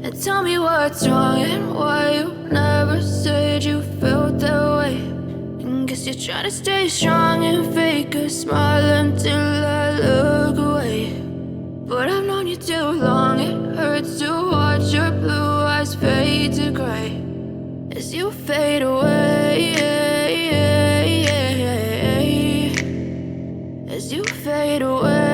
And tell me what's wrong and why you never said you felt that way. And guess you're trying to stay strong and fake a smile until I look away. But I've known you too long, it hurts to watch your blue eyes fade to gray as you fade away, as you fade away.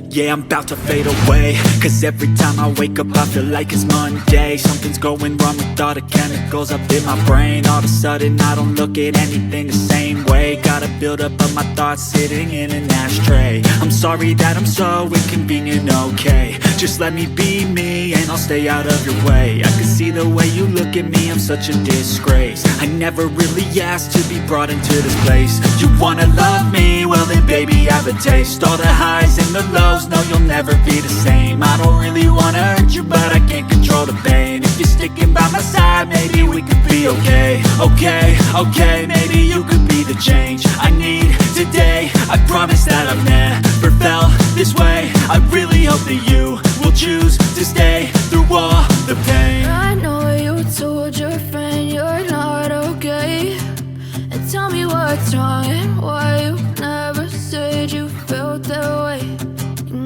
Yeah, I'm about to fade away, cause every time I wake up I feel like it's Monday. Something's going wrong with all the chemicals up in my brain. All of a sudden I don't look at anything the same way. Got a build up of my thoughts sitting in an ashtray. I'm sorry that I'm so inconvenient, okay. Just let me be me and I'll stay out of your way. I can see the way you look at me, I'm such a disgrace. I never really asked to be brought into this place. You wanna love me? Well then baby have a taste. All the highs and the lows, no, you'll never be the same. I don't really wanna hurt you, but I can't control the pain. If you're sticking by my side, maybe we could be okay. Okay, maybe you could be the change I need today. I promise that I've never felt this way. I really hope that you will choose to stay through all the pain. I know you told your friend you're not okay. And tell me what's wrong and why you never said you felt that way.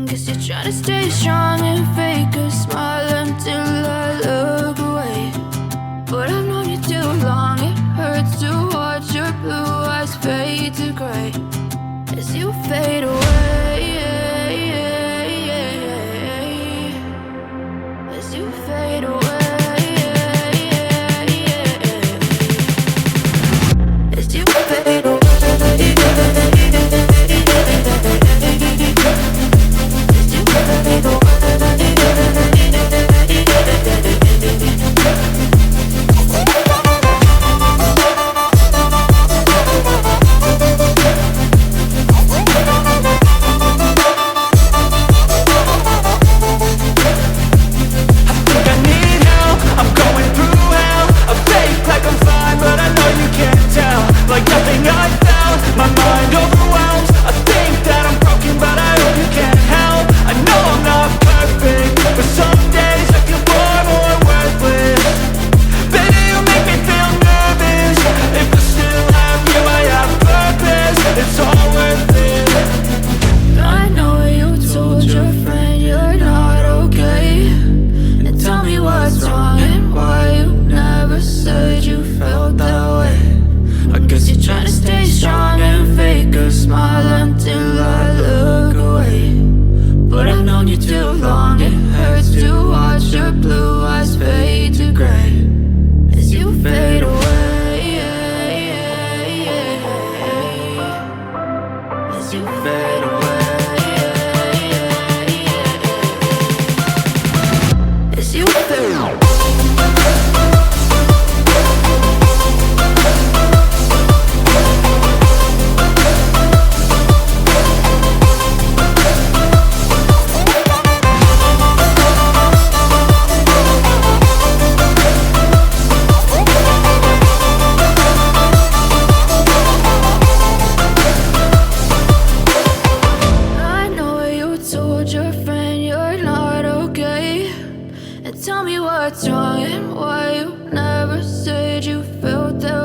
Guess you're trying to stay strong and fake a smile until I look away. But I've known you too long, it hurts to watch your blue eyes fade to gray as you fade away, as you fade away, as you fade away. As you fade away.